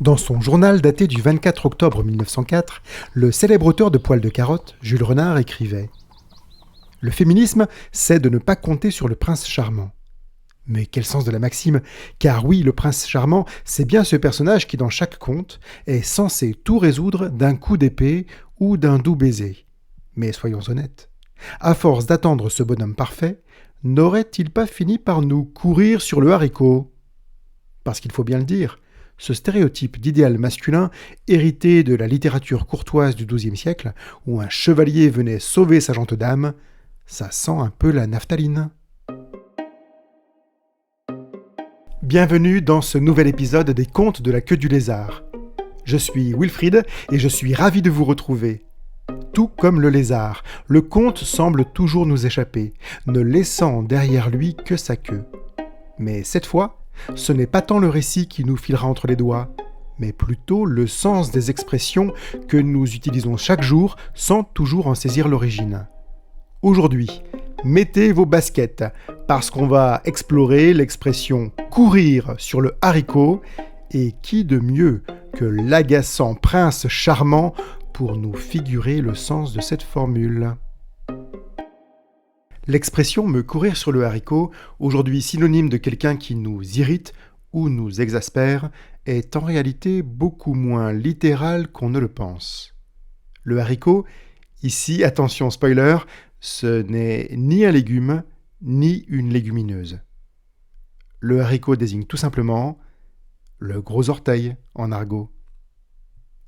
Dans son journal daté du 24 octobre 1904, le célèbre auteur de Poil de carotte, Jules Renard, écrivait « Le féminisme, c'est de ne pas compter sur le prince charmant. » Mais quel sens de la maxime? Car oui, le prince charmant, c'est bien ce personnage qui, dans chaque conte, est censé tout résoudre d'un coup d'épée ou d'un doux baiser. Mais soyons honnêtes, à force d'attendre ce bonhomme parfait, n'aurait-il pas fini par nous courir sur le haricot? Parce qu'il faut bien le dire, ce stéréotype d'idéal masculin, hérité de la littérature courtoise du XIIe siècle, où un chevalier venait sauver sa gente dame, ça sent un peu la naphtaline. Bienvenue dans ce nouvel épisode des Contes de la queue du lézard. Je suis Wilfried et je suis ravi de vous retrouver. Tout comme le lézard, le conte semble toujours nous échapper, ne laissant derrière lui que sa queue. Mais cette fois, ce n'est pas tant le récit qui nous filera entre les doigts, mais plutôt le sens des expressions que nous utilisons chaque jour sans toujours en saisir l'origine. Aujourd'hui, mettez vos baskets, parce qu'on va explorer l'expression « courir sur le haricot » et qui de mieux que l'agaçant prince charmant pour nous figurer le sens de cette formule. L'expression « me courir sur le haricot », aujourd'hui synonyme de quelqu'un qui nous irrite ou nous exaspère, est en réalité beaucoup moins littérale qu'on ne le pense. Le haricot, ici, attention spoiler, ce n'est ni un légume, ni une légumineuse. Le haricot désigne tout simplement le gros orteil en argot.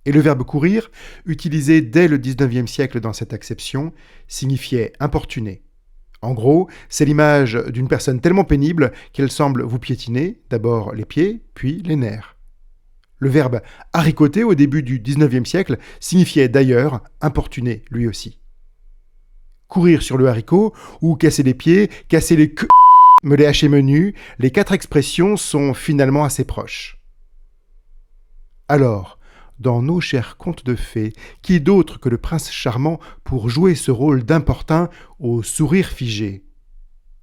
Et le verbe courir, utilisé dès le XIXe siècle dans cette acception, signifiait importuner. En gros, c'est l'image d'une personne tellement pénible qu'elle semble vous piétiner, d'abord les pieds, puis les nerfs. Le verbe haricoter au début du XIXe siècle signifiait d'ailleurs importuner lui aussi. Courir sur le haricot ou casser les pieds, casser les queues, me les hacher menu, les quatre expressions sont finalement assez proches. Alors, dans nos chers contes de fées, qui d'autre que le prince charmant pour jouer ce rôle d'importun au sourire figé?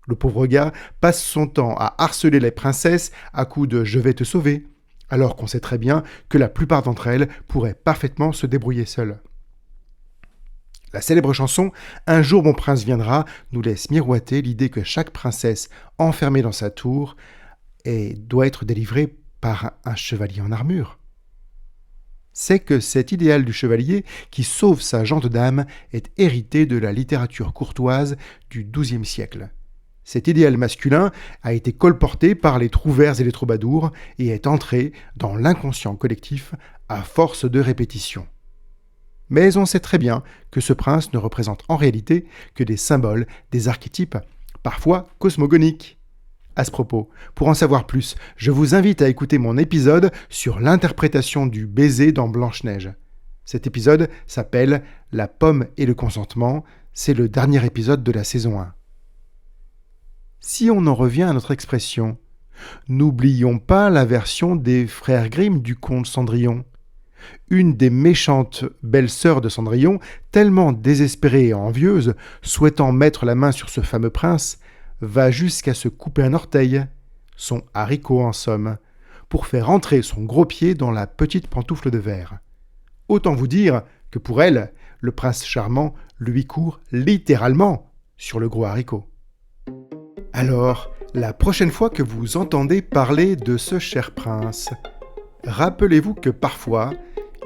Le pauvre gars passe son temps à harceler les princesses à coups de « je vais te sauver », alors qu'on sait très bien que la plupart d'entre elles pourraient parfaitement se débrouiller seules. La célèbre chanson « Un jour mon prince viendra » nous laisse miroiter l'idée que chaque princesse enfermée dans sa tour doit être délivrée par un chevalier en armure. C'est que cet idéal du chevalier qui sauve sa gente dame est hérité de la littérature courtoise du XIIe siècle. Cet idéal masculin a été colporté par les trouvères et les troubadours et est entré dans l'inconscient collectif à force de répétition. Mais on sait très bien que ce prince ne représente en réalité que des symboles, des archétypes, parfois cosmogoniques. À ce propos, pour en savoir plus, je vous invite à écouter mon épisode sur l'interprétation du baiser dans Blanche-Neige. Cet épisode s'appelle « La pomme et le consentement », c'est le dernier épisode de la saison 1. Si on en revient à notre expression, n'oublions pas la version des frères Grimm du conte Cendrillon. Une des méchantes belles-sœurs de Cendrillon, tellement désespérée et envieuse, souhaitant mettre la main sur ce fameux prince, va jusqu'à se couper un orteil, son haricot en somme, pour faire entrer son gros pied dans la petite pantoufle de verre. Autant vous dire que pour elle, le prince charmant lui court littéralement sur le gros haricot. Alors, la prochaine fois que vous entendez parler de ce cher prince, rappelez-vous que parfois,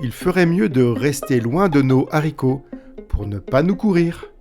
il ferait mieux de rester loin de nos haricots pour ne pas nous courir.